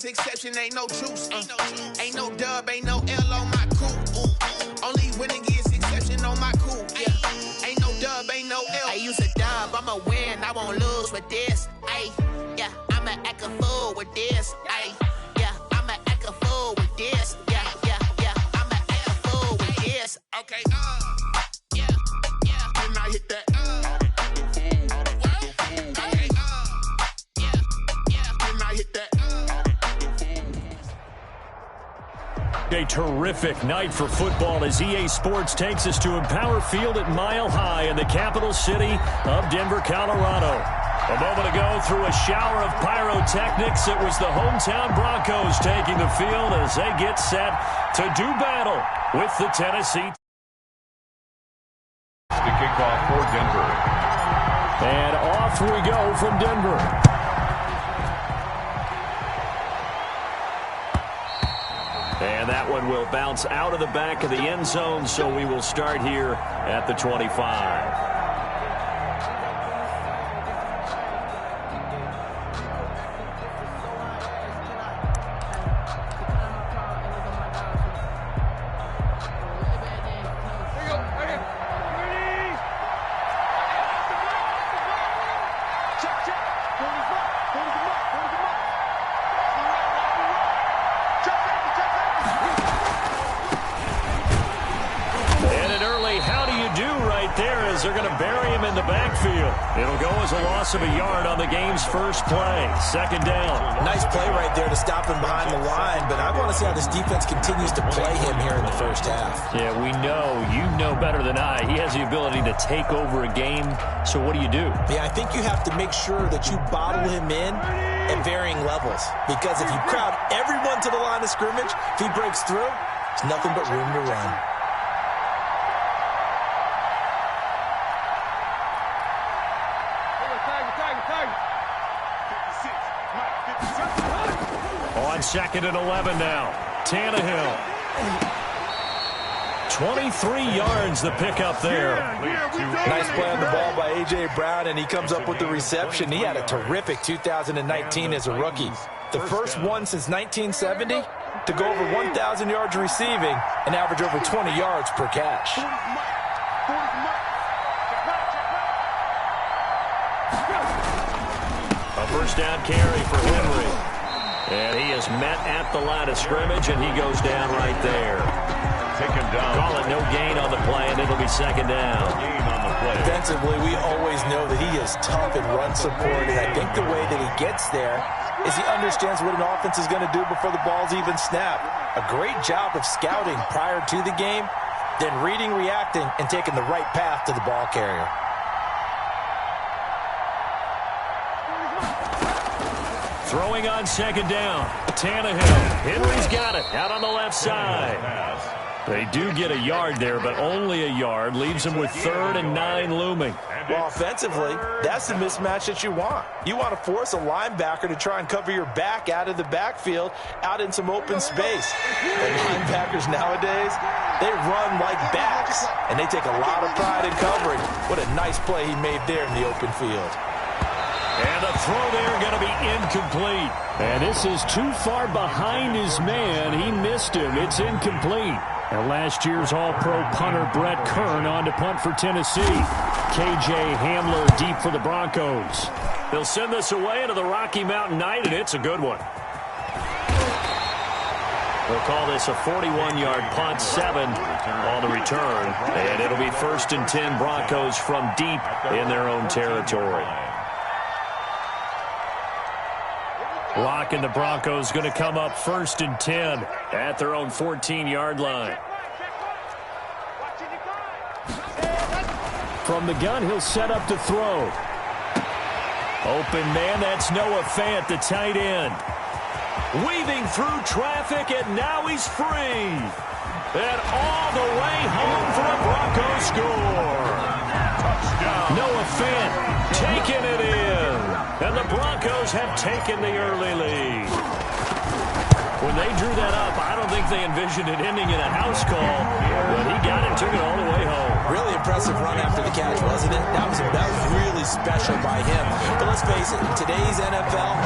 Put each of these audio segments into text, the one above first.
is exception, ain't no truce. Ain't no dub, ain't no L on my coupe. Only winning is exception on my coupe. Yeah, ain't no dub, ain't no L. I use a dub, I'ma win, I won't lose with this. Ay, yeah, I'ma act a fool with this. Ay, yeah, I'ma act a fool with this. Yeah, I'ma act a fool with this. Okay, yeah, then I hit that. A terrific night for football as EA Sports takes us to Empower Field at Mile High in the capital city of Denver, Colorado. A moment ago, through a shower of pyrotechnics, it was the hometown Broncos taking the field as they get set to do battle with the Tennessee. The kickoff for Denver. And off we go from Denver. And that one will bounce out of the back of the end zone, so we will start here at the 25. They're going to bury him in the backfield. It'll go as a loss of a yard on the game's first play. Second down. Nice play right there to stop him behind the line, but I want to see how this defense continues to play him here in the first half. Yeah, we know. You know better than I. He has the ability to take over a game, so what do you do? Yeah, I think you have to make sure that you bottle him in at varying levels, because if you crowd everyone to the line of scrimmage, if he breaks through, there's nothing but room to run. On 2nd and 11 now. Tannehill. 23 yards the pickup there. Nice play on the ball by A.J. Brown, and he comes up with the reception. He had a terrific 2019 as a rookie. The first one since 1970 to go over 1,000 yards receiving and average over 20 yards per catch. A first down carry for Henry. And he is met at the line of scrimmage, and he goes down right there. Take him down. Call it no gain on the play, and it'll be second down. Gain on the play. Defensively, we always know that he is tough in run support, and I think the way that he gets there is he understands what an offense is going to do before the ball's even snapped. A great job of scouting prior to the game, then reading, reacting, and taking the right path to the ball carrier. Throwing on second down. Tannehill. Henry's got it. Out on the left side. They do get a yard there, but only a yard. Leaves them with 3rd and 9 looming. Well, offensively, that's the mismatch that you want. You want to force a linebacker to try and cover your back out of the backfield, out in some open space. The linebackers nowadays, they run like backs, and they take a lot of pride in covering. What a nice play he made there in the open field. And the throw there going to be incomplete. And this is too far behind his man. He missed him. It's incomplete. And last year's All-Pro punter Brett Kern on to punt for Tennessee. K.J. Hamler deep for the Broncos. They'll send this away into the Rocky Mountain night, and it's a good one. We'll call this a 41-yard punt, 7 on the return. And it'll be 1st and 10 Broncos from deep in their own territory. Lock and the Broncos going to come up 1st and 10 at their own 14-yard line. From the gun, he'll set up to throw. Open man, that's Noah Fant, the tight end. Weaving through traffic, and now he's free. And all the way home for a Broncos score. Touchdown. Noah Fant taking it in. And the Broncos have taken the early lead. When they drew that up, I don't think they envisioned it ending in a house call, but he got it, took it all the way home. Really impressive run after the catch, wasn't it? That was really special by him. But let's face it, in today's NFL,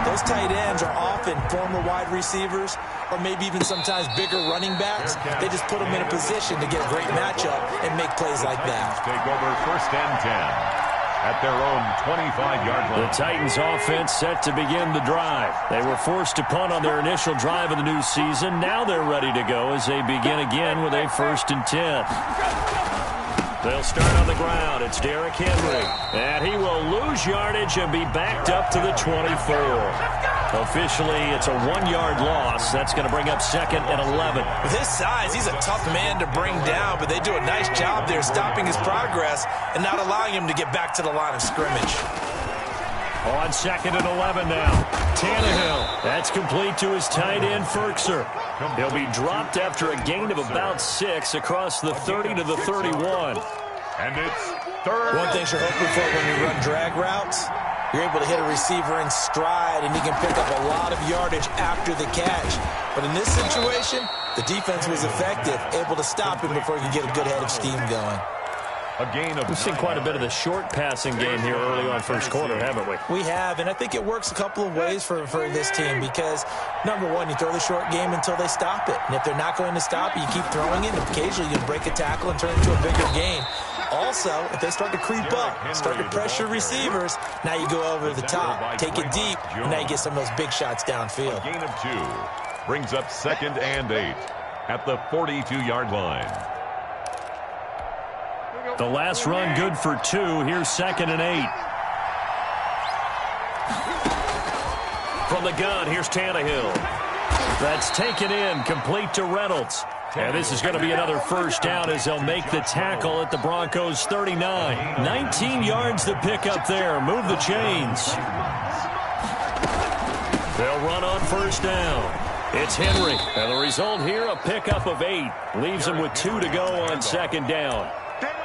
Those tight ends are often former wide receivers or maybe even sometimes bigger running backs. They just put them in a position to get a great matchup and make plays like that. Take over 1st and 10 at their own 25-yard line. The Titans offense set to begin the drive. They were forced to punt on their initial drive of the new season. Now they're ready to go as they begin again with a 1st and 10. They'll start on the ground. It's Derrick Henry. And he will lose yardage and be backed up to the 24. Officially, it's a 1-yard loss. That's going to bring up 2nd and 11. With his size, he's a tough man to bring down, but they do a nice job there stopping his progress and not allowing him to get back to the line of scrimmage. On 2nd and 11 now. Tannehill. That's complete to his tight end, Firkser. He'll be dropped after a gain of about 6 across the 30 to the 31. And it's 3rd. One thing you're hoping for when you run drag routes, you're able to hit a receiver in stride, and he can pick up a lot of yardage after the catch. But in this situation, the defense was effective, able to stop him before he could get a good head of steam going. A gain of We've seen quite a bit of the short passing game here early on first quarter, haven't we? We have, and I think it works a couple of ways for this team because, number one, you throw the short game until they stop it. And if they're not going to stop it, you keep throwing it, and occasionally you'll break a tackle and turn it into a bigger gain. Also, if they start to creep up, start to pressure receivers, now you go over the top, take it deep, and now you get some of those big shots downfield. A gain of 2 brings up 2nd and 8 at the 42-yard line. The last run good for 2. Here's 2nd and 8. From the gun, here's Tannehill. That's taken in, complete to Reynolds. And this is going to be another 1st down as they'll make the tackle at the Broncos' 39. 19 yards to pick up there. Move the chains. They'll run on 1st down. It's Henry. And the result here, a pickup of 8. Leaves him with 2 to go on 2nd down.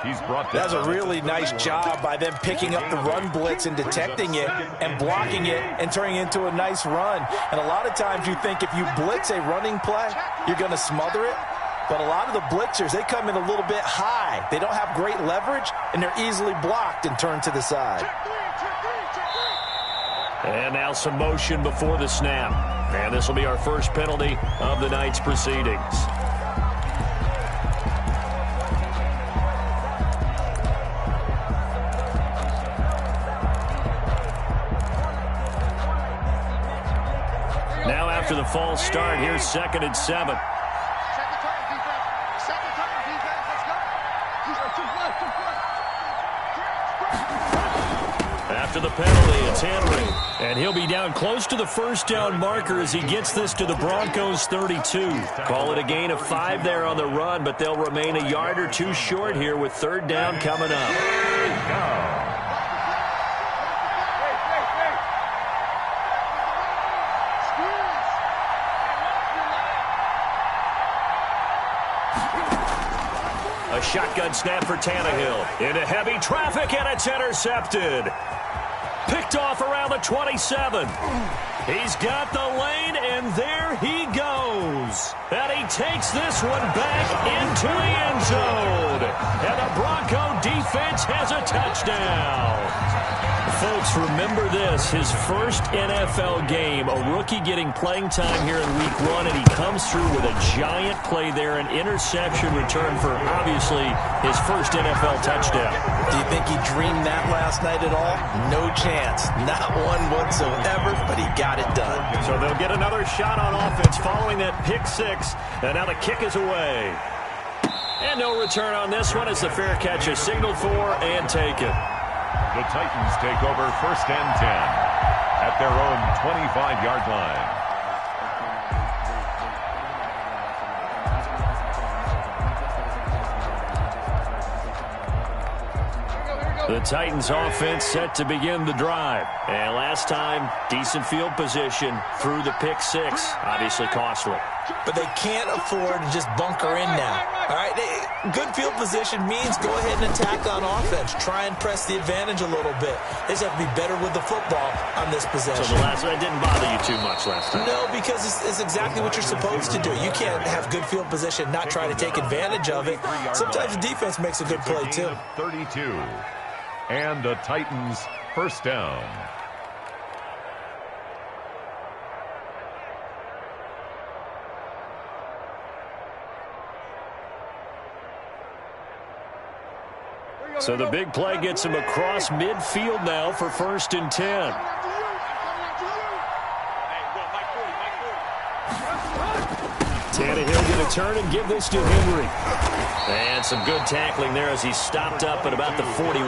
He's brought That's a really nice job by them picking up the run blitz and detecting it and blocking it and turning it into a nice run. And a lot of times you think if you blitz a running play, you're going to smother it. But a lot of the blitzers, they come in a little bit high. They don't have great leverage, and they're easily blocked and turned to the side. And now some motion before the snap. And this will be our first penalty of the night's proceedings. Now after the false start, here's 2nd and 7. After the penalty, it's Henry. And he'll be down close to the 1st down marker as he gets this to the Broncos' 32. Call it a gain of 5 there on the run, but they'll remain a yard or 2 short here with 3rd down coming up. A shotgun snap for Tannehill. Into heavy traffic, and it's intercepted. Picked off around the 27. He's got the lane, and there he goes. And he takes this one back into the end zone. And the Bronco defense has a touchdown. Folks, remember this, his first NFL game, a rookie getting playing time here in week 1, and he comes through with a giant play there, an interception return for, obviously, his first NFL touchdown. Do you think he dreamed that last night at all? No chance. Not one whatsoever, but he got it done. So they'll get another shot on offense following that pick 6, and now the kick is away. And no return on this one as the fair catch is signaled for and taken. The Titans take over 1st and 10 at their own 25-yard line. The Titans offense set to begin the drive. And last time, decent field position through the pick 6. Obviously costly. But they can't afford to just bunker in now. All right, good field position means go ahead and attack on offense. Try and press the advantage a little bit. They just have to be better with the football on this possession. So the last one didn't bother you too much last time? No, because it's exactly what you're supposed to do. You can't have good field position, not try to take advantage of it. Sometimes the defense makes a good play too. 32. And the Titans' 1st down. So the big play gets him across midfield now for 1st and 10. Tannehill going to turn and give this to Henry. And some good tackling there as he stopped up at about the 41.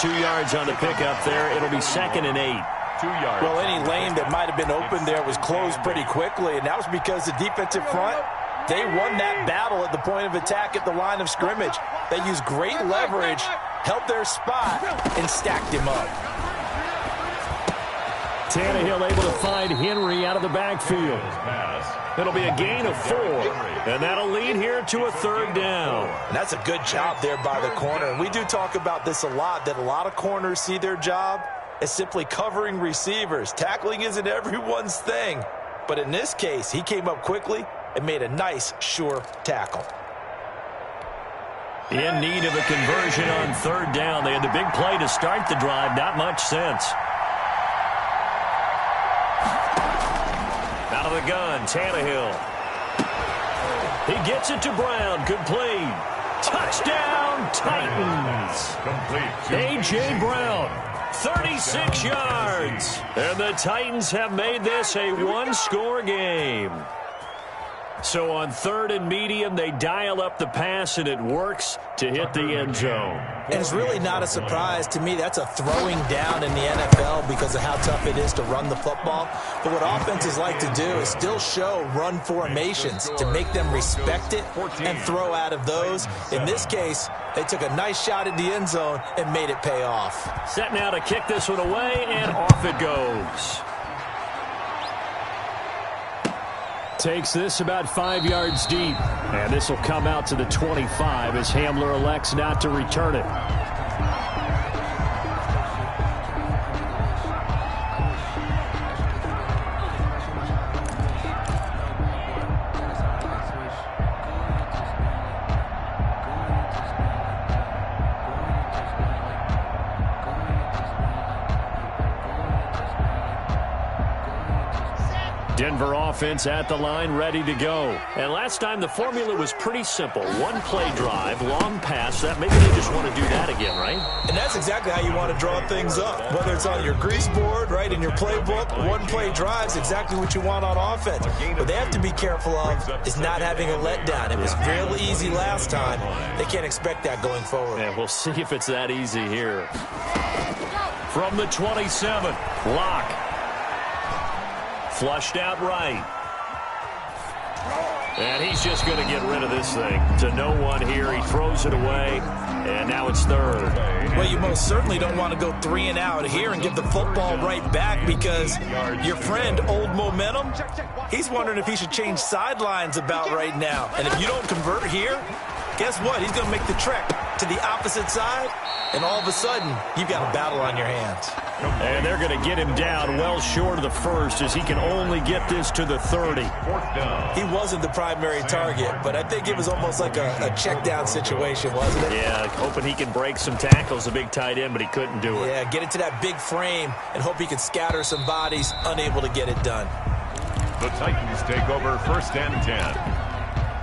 2 yards on the pickup there. It'll be 2nd and 8. 2 yards. Well, any lane that might have been open there was closed pretty quickly, and that was because the defensive front, they won that battle at the point of attack at the line of scrimmage. They used great leverage, held their spot, and stacked him up. Tannehill able to find Henry out of the backfield. It'll be a gain of 4, and that'll lead here to a 3rd down. And that's a good job there by the corner. And we do talk about this a lot, that a lot of corners see their job as simply covering receivers. Tackling isn't everyone's thing. But in this case, he came up quickly and made a nice, sure tackle. In need of a conversion on 3rd down. They had the big play to start the drive. Not much sense. Out of the gun, Tannehill. He gets it to Brown. Complete. Touchdown, Titans. A.J. Brown, 36 yards. And the Titans have made this a one-score game. So on 3rd and medium, they dial up the pass, and it works to hit the end zone. And it's really not a surprise to me. That's a throwing down in the NFL because of how tough it is to run the football. But what offenses like to do is still show run formations to make them respect it and throw out of those. In this case, they took a nice shot at the end zone and made it pay off. Set now to kick this one away, and off it goes. Takes this about 5 yards deep. And this will come out to the 25 as Hamler elects not to return it. Denver offense at the line, ready to go. And last time the formula was pretty simple. One play drive, long pass. That maybe they just want to do that again, right? And that's exactly how you want to draw things up. Whether it's on your grease board, right, in your playbook, one play drive is exactly what you want on offense. What they have to be careful of is not having a letdown. It was real easy last time. They can't expect that going forward. And we'll see if it's that easy here. From the 27, Locke. Flushed out right. And he's just going to get rid of this thing. To no one here. He throws it away. And now it's 3rd. Well, you most certainly don't want to go 3 and out here and give the football right back because your friend, Old Momentum, he's wondering if he should change sidelines about right now. And if you don't convert here, guess what? He's going to make the trek to the opposite side, and all of a sudden, you've got a battle on your hands. And they're going to get him down well short of the 1st as he can only get this to the 30. He wasn't the primary target, but I think it was almost like a check down situation, wasn't it? Yeah, hoping he can break some tackles, a big tight end, but he couldn't do it. Yeah, get it to that big frame and hope he can scatter some bodies, unable to get it done. The Titans take over 1st and 10.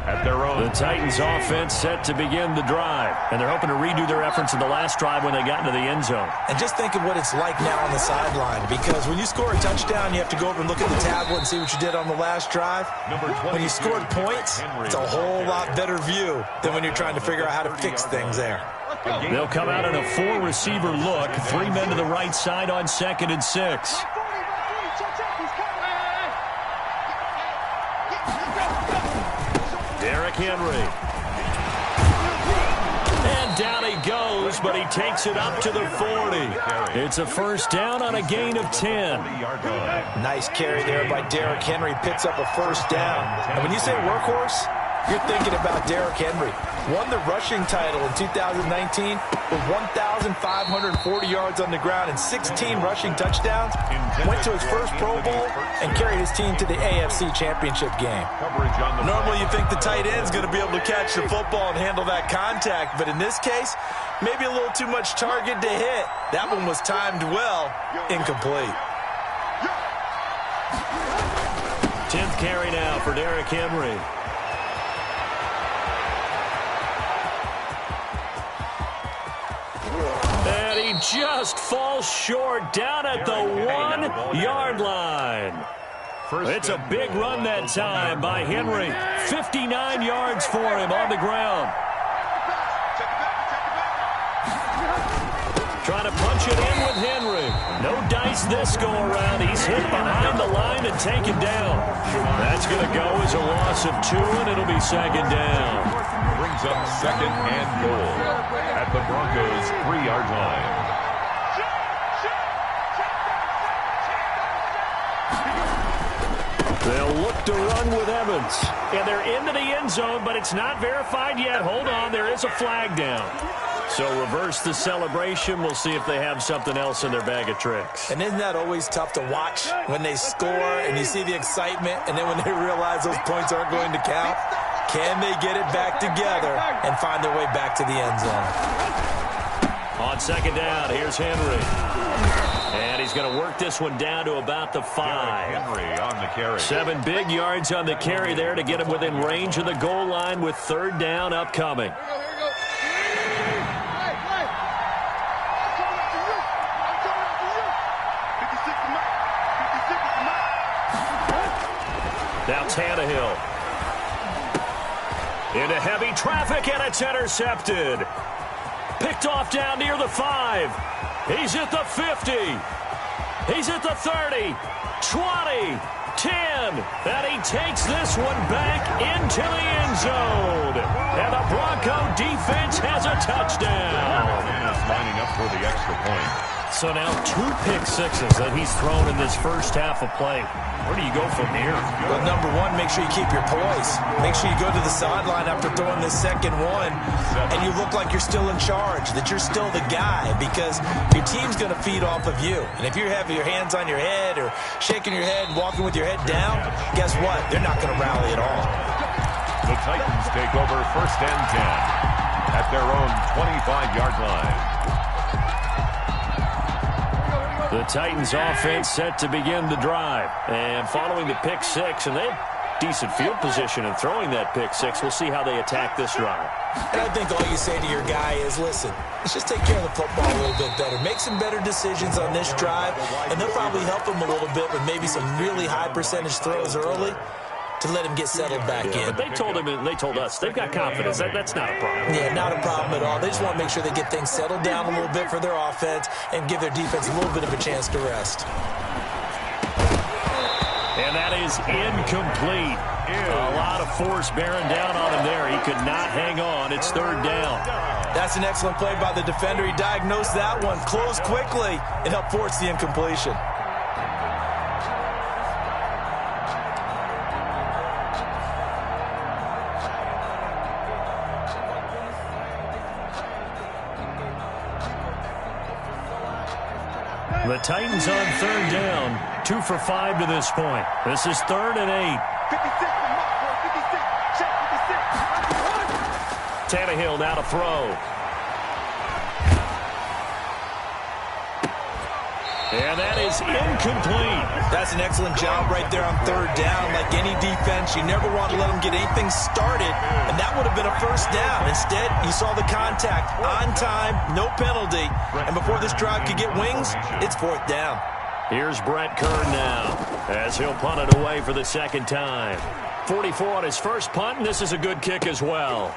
At their own. The Titans offense set to begin the drive. And they're hoping to redo their efforts in the last drive when they got into the end zone. And just think of what it's like now on the sideline. Because when you score a touchdown, you have to go over and look at the tablet and see what you did on the last drive. When you scored points, it's a whole lot better view than when you're trying to figure out how to fix things there. They'll come out in a 4-receiver look. 3 men to the right side on 2nd and 6. Derrick Henry. And down he goes, but he takes it up to the 40. It's a 1st down on a gain of 10. Nice carry there by Derrick Henry. Picks up a 1st down. And when you say workhorse, you're thinking about Derrick Henry. Won the rushing title in 2019 with 1,540 yards on the ground and 16 rushing touchdowns. Went to his first Pro Bowl and carried his team to the AFC Championship game. Normally you think the tight end's going to be able to catch the football and handle that contact, but in this case, maybe a little too much target to hit. That one was timed well, incomplete. 10th carry now for Derrick Henry. just falls short down at the 1-yard line. It's a big run that time by Henry. 59 yards for him on the ground. Trying to punch it in with Henry. No dice this go-around. He's hit behind the line and taken down. That's going to go as a loss of 2, and it'll be second down. Brings up second and goal at the Broncos' 3-yard line. They'll look to run with Evans. And they're into the end zone, but it's not verified yet. Hold on, there is a flag down. So reverse the celebration. We'll see if they have something else in their bag of tricks. And isn't that always tough to watch when they score and you see the excitement, and then when they realize those points aren't going to count? Can they get it back together and find their way back to the end zone? On second down, here's Henry. And he's going to work this one down to about the 5. Henry on the carry. 7 big yards on the carry there to get him within range of the goal line with third down upcoming. Now Tannehill. Into heavy traffic, and it's intercepted. Picked off down near the 5. He's at the 50. He's at the 30. 20. 10. And he takes this one back into the end zone. And the Bronco defense has a touchdown. Lining up for the extra point. So now 2 pick-sixes that he's thrown in this first half of play. Where do you go from here? Well, number one, make sure you keep your poise. Make sure you go to the sideline after throwing this second one, and you look like you're still in charge, that you're still the guy, because your team's going to feed off of you. And if you have your hands on your head or shaking your head, walking with your head down, guess what? They're not going to rally at all. The Titans take over first and 10 at their own 25-yard line. The Titans offense set to begin the drive. And following the pick 6, and they have decent field position in throwing that pick 6. We'll see how they attack this drive. And I think all you say to your guy is, listen, let's just take care of the football a little bit better. Make some better decisions on this drive, and they'll probably help him a little bit with maybe some really high percentage throws early to let him get settled back in. But they told him, and they told us, they've got confidence. That's not a problem. Yeah, not a problem at all. They just want to make sure they get things settled down a little bit for their offense and give their defense a little bit of a chance to rest. And that is incomplete. A lot of force bearing down on him there. He could not hang on. It's third down. That's an excellent play by the defender. He diagnosed that one, closed quickly, and helped force the incompletion. The Titans on third down, 2 for 5 to this point. This is 3rd and 8. Tannehill now to throw. And that is incomplete. That's an excellent job right there on third down. Like any defense, you never want to let them get anything started, and that would have been a first down. Instead, you saw the contact on time, no penalty, and before this drive could get wings, it's 4th down. Here's Brett Kern now as he'll punt it away for the second time. 44 on his first punt, and this is a good kick as well.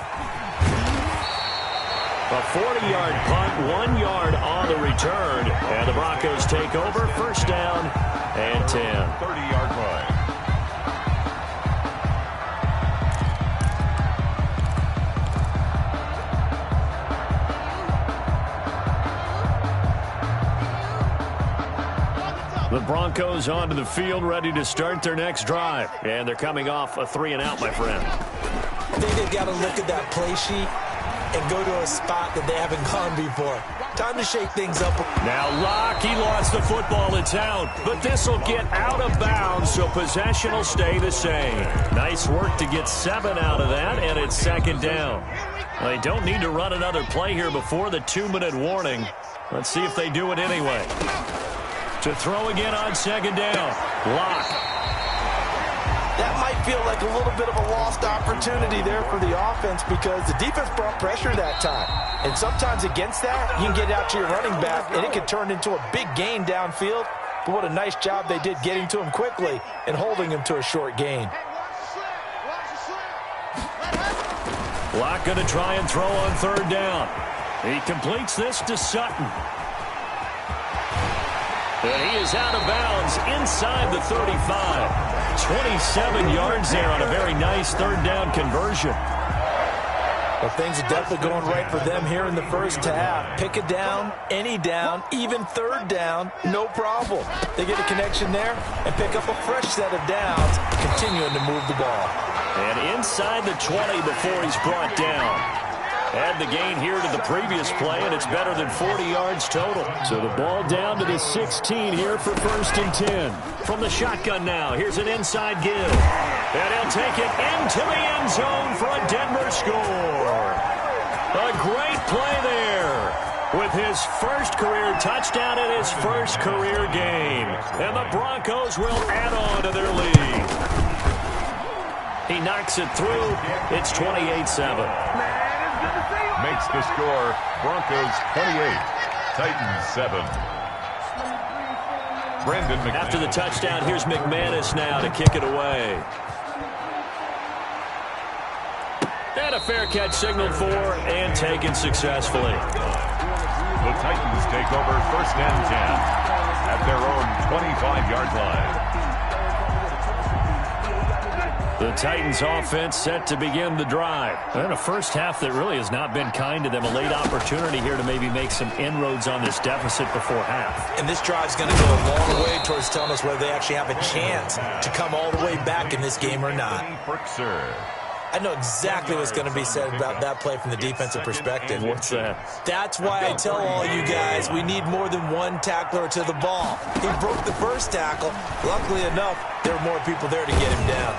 A 40-yard punt, 1 yard on the return. And the Broncos take over, first down and 10. 30-yard line. The Broncos onto the field, ready to start their next drive. And they're coming off a 3-and-out, my friend. I think they've got to look at that play sheet and go to a spot that they haven't gone before. Time to shake things up. Now Locke, he lost the football. It's out. But this will get out of bounds, so possession will stay the same. Nice work to get 7 out of that, and it's second down. Well, they don't need to run another play here before the 2-minute warning. Let's see if they do it anyway. To throw again on second down. Locke. That might feel like a little bit of a lost opportunity there for the offense because the defense brought pressure that time. And sometimes against that, you can get out to your running back, and it can turn into a big gain downfield. But what a nice job they did getting to him quickly and holding him to a short gain. Locke going to try and throw on third down. He completes this to Sutton. And he is out of bounds inside the 35. 27 yards there on a very nice third down conversion. Well, things are definitely going right for them here in the first half. Pick a down, any down, even third down, no problem. They get a connection there and pick up a fresh set of downs, continuing to move the ball. And inside the 20 before he's brought down. Add the gain here to the previous play, and it's better than 40 yards total. So the ball down to the 16 here for 1st and 10. From the shotgun now, here's an inside give. And he'll take it into the end zone for a Denver score. A great play there with his first career touchdown in his first career game. And the Broncos will add on to their lead. He knocks it through. It's 28-7. Makes the score Broncos 28, Titans 7. Brandon McManus. After the touchdown, here's McManus now to kick it away. And a fair catch signaled for and taken successfully. The Titans take over 1st and 10 at their own 25-yard line. The Titans offense set to begin the drive. And a first half that really has not been kind to them. A late opportunity here to maybe make some inroads on this deficit before half. And this drive's going to go a long way towards telling us whether they actually have a chance to come all the way back in this game or not. I know exactly what's going to be said about that play from the defensive perspective. What's that? That's why I tell all you guys we need more than one tackler to the ball. He broke the first tackle. Luckily enough, there were more people there to get him down.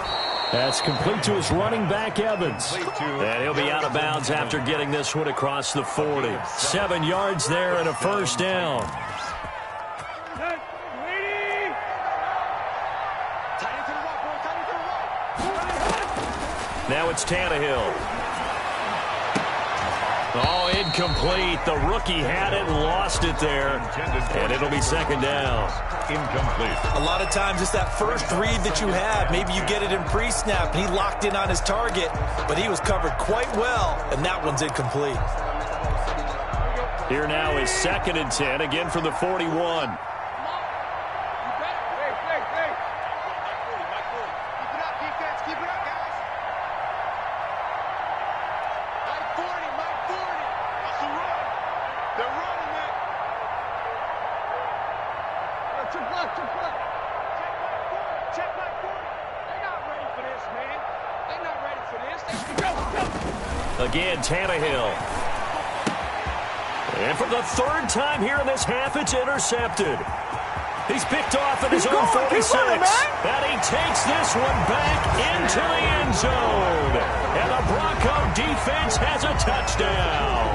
That's complete to his running back, Evans. And he'll be out of bounds after getting this one across the 40. 7 yards there and a first down. Now it's Tannehill. Oh, incomplete. The rookie had it and lost it there. And it'll be 2nd down. Incomplete. A lot of times it's that first read that you have. Maybe you get it in pre-snap, and he locked in on his target, but he was covered quite well, and that one's incomplete. Here now is 2nd and 10, again from the 41. Again, Tannehill. And for the 3rd time here in this half, it's intercepted. He's picked off at his own 46. And he takes this one back into the end zone. And the Bronco defense has a touchdown.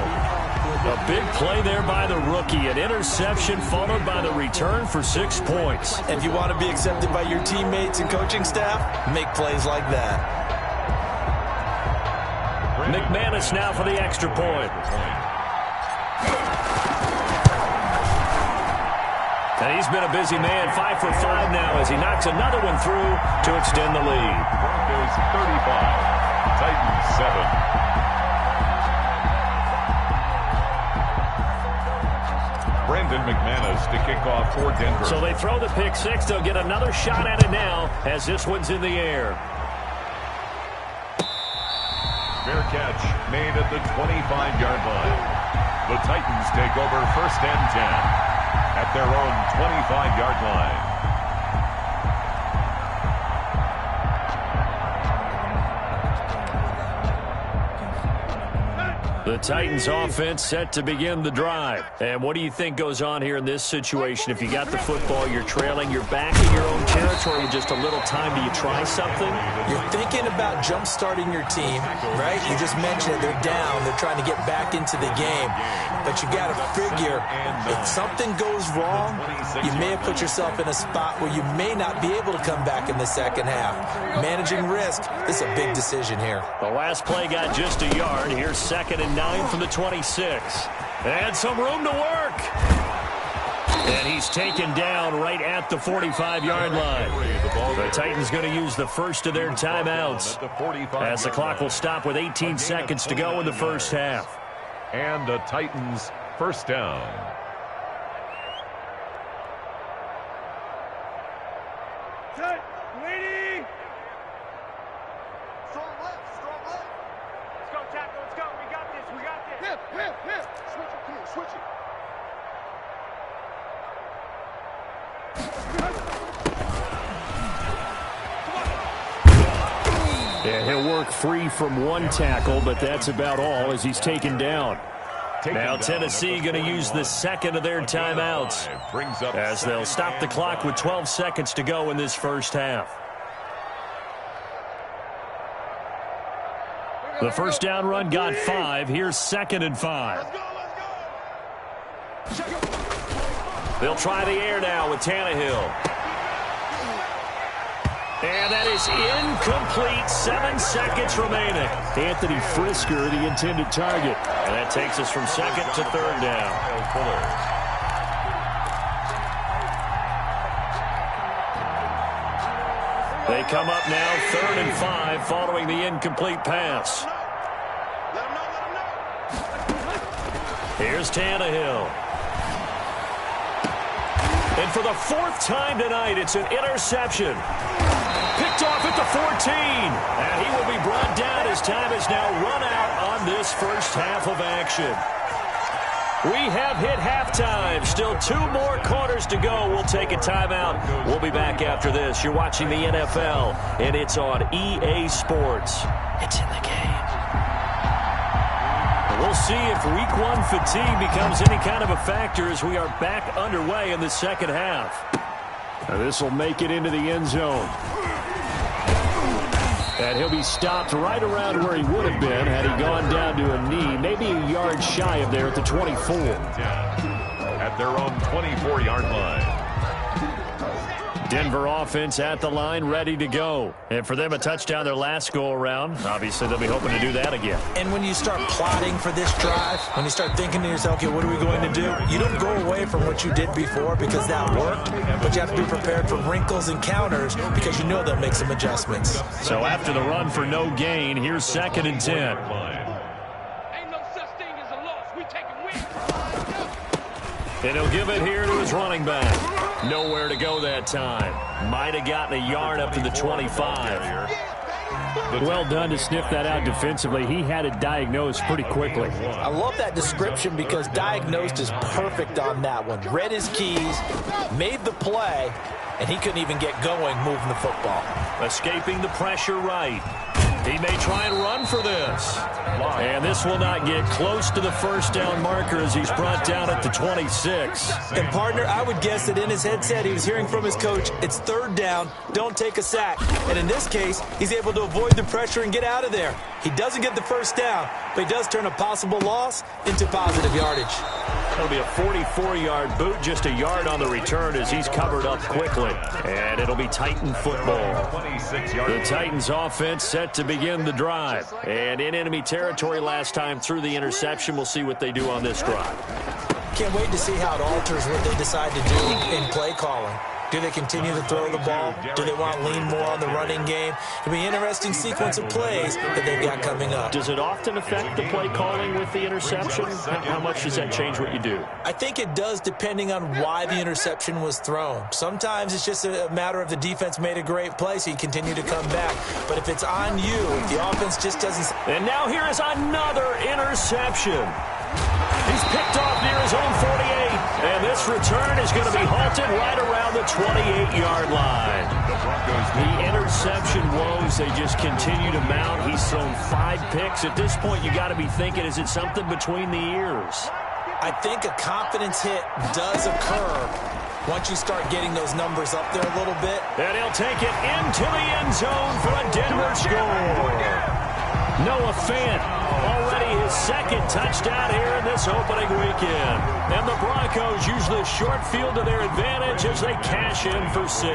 A big play there by the rookie. An interception followed by the return for 6 points. If you want to be accepted by your teammates and coaching staff, make plays like that. McManus now for the extra point. And he's been a busy man, 5 for 5 now as he knocks another one through to extend the lead. Broncos 35, Titans 7. Brandon McManus to kick off for Denver. So they throw the pick 6. They'll get another shot at it now as this one's in the air. Fair catch made at the 25-yard line. The Titans take over 1st and 10 at their own 25-yard line. The Titans offense set to begin the drive. And what do you think goes on here in this situation? If you got the football, you're trailing, you're back in your own territory with just a little time. Do you try something? You're thinking about jump-starting your team, right? You just mentioned it. They're down. They're trying to get back into the game. But you got to figure, if something goes wrong, you may have put yourself in a spot where you may not be able to come back in the second half. Managing risk is a big decision here. The last play got just a yard. Here's 2nd and 9 from the 26. And some room to work. And he's taken down right at the 45-yard line. The Titans going to use the first of their timeouts as the clock will stop with 18 seconds to go in the first half. And the Titans first down. Set, waiting. Strong left, strong left. Let's go, tackle, let's go. We got this, we got this. Here. Switch it, here, switch it. Yeah, he'll work free from one tackle, but that's about all as he's taken down. Now Tennessee going to use the second of their timeouts as they'll stop the clock with 12 seconds to go in this first half. The first down run got 5. Here's 2nd and 5. They'll try the air now with Tannehill. And that is incomplete. 7 seconds remaining. Anthony Frisker, the intended target. And that takes us from 2nd to 3rd down. They come up now 3rd and 5 following the incomplete pass. Here's Tannehill. And for the 4th time tonight, it's an interception. Picked off at the 14. And he will be brought down as time has now run out on this first half of action. We have hit halftime. Still 2 more quarters to go. We'll take a timeout. We'll be back after this. You're watching the NFL, and it's on EA Sports. It's in the game. We'll see if Week 1 fatigue becomes any kind of a factor as we are back underway in the second half. Now this will make it into the end zone. And he'll be stopped right around where he would have been had he gone down to a knee, maybe a yard shy of there at the 24. At their own 24-yard line. Denver offense at the line, ready to go. And for them, a touchdown their last go-around. Obviously, they'll be hoping to do that again. And when you start plotting for this drive, when you start thinking to yourself, okay, what are we going to do? You don't go away from what you did before because that worked, but you have to be prepared for wrinkles and counters because you know they'll make some adjustments. So after the run for no gain, here's 2nd and 10. Ain't no such thing as a loss. We taking wins. And he'll give it here to his running back. Nowhere to go that time. Might have gotten a yard up to the 25. Well done to sniff that out defensively. He had it diagnosed pretty quickly. I love that description because diagnosed is perfect on that one. Read his keys, made the play, and he couldn't even get going moving the football. Escaping the pressure right. He may try and run for this. And this will not get close to the first down marker as he's brought down at the 26. And, partner, I would guess that in his headset he was hearing from his coach, it's 3rd down, don't take a sack. And in this case, he's able to avoid the pressure and get out of there. He doesn't get the first down, but he does turn a possible loss into positive yardage. It'll be a 44-yard boot, just a yard on the return as he's covered up quickly. And it'll be Titan football. The Titans offense set to begin the drive. And in enemy territory last time through the interception. We'll see what they do on this drive. Can't wait to see how it alters what they decide to do in play calling. Do they continue to throw the ball? Do they want to lean more on the running game? It'll be an interesting sequence of plays that they've got coming up. Does it often affect the play calling with the interception? How much does that change what you do? I think it does depending on why the interception was thrown. Sometimes it's just a matter of the defense made a great play, so you continue to come back. But if it's on you, if the offense just doesn't... And now here is another interception. He's picked off near his own 48. And this return is going to be halted right around the 28-yard line. The interception woes, they just continue to mount. He's thrown 5 picks. At this point, you got to be thinking, is it something between the ears? I think a confidence hit does occur once you start getting those numbers up there a little bit. And he'll take it into the end zone for a Denver score. Noah Fant, already his second touchdown here in this opening weekend. And the Broncos use the short field to their advantage as they cash in for 6.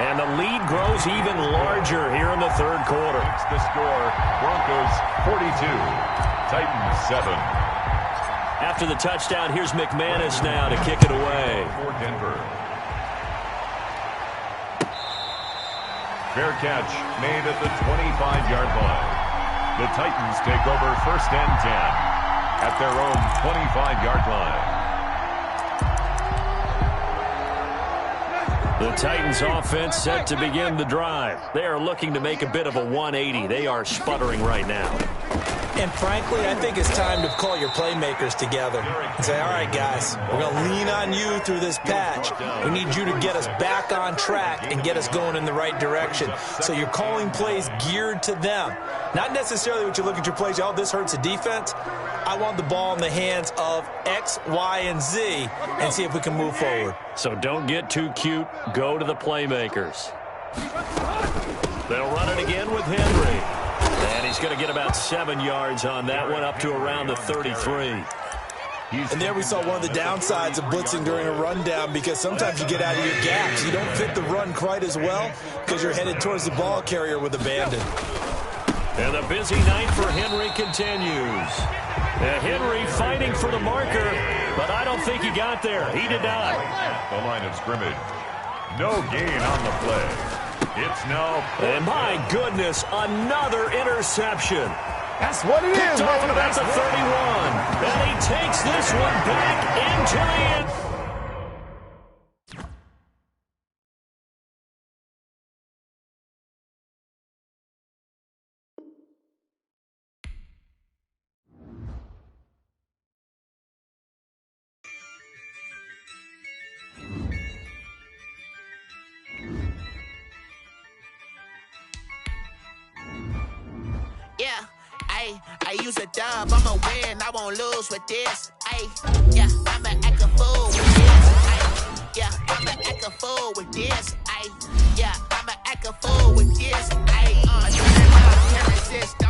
And the lead grows even larger here in the third quarter. It's the score, Broncos 42, Titans 7. After the touchdown, here's McManus now to kick it away. For Denver. Fair catch made at the 25-yard line. The Titans take over 1st and 10 at their own 25-yard line. The Titans offense set to begin the drive. They are looking to make a bit of a 180. They are sputtering right now. And frankly, I think it's time to call your playmakers together and say, all right, guys, we're going to lean on you through this patch. We need you to get us back on track and get us going in the right direction. So you're calling plays geared to them. Not necessarily what you look at your plays, oh, this hurts the defense. I want the ball in the hands of X, Y, and Z and see if we can move forward. So don't get too cute. Go to the playmakers. They'll run it again with Henry. And he's going to get about 7 yards on that one, up to around the 33. And there we saw one of the downsides of blitzing during a rundown, because sometimes you get out of your gaps. You don't fit the run quite as well because you're headed towards the ball carrier with abandon. And the busy night for Henry continues. Henry fighting for the marker, but I don't think he got there. He did not. The line of scrimmage. No gain on the play. It's now. And my goodness, another interception. That's what it is. Picked off at about the 31. And he takes this one back into the end. Yeah, I use a dub, I'ma win, I won't lose with this. Yeah, I'ma act a fool with this. Yeah, I'ma act a fool with this. Yeah, I'ma act a fool with this. Can't resist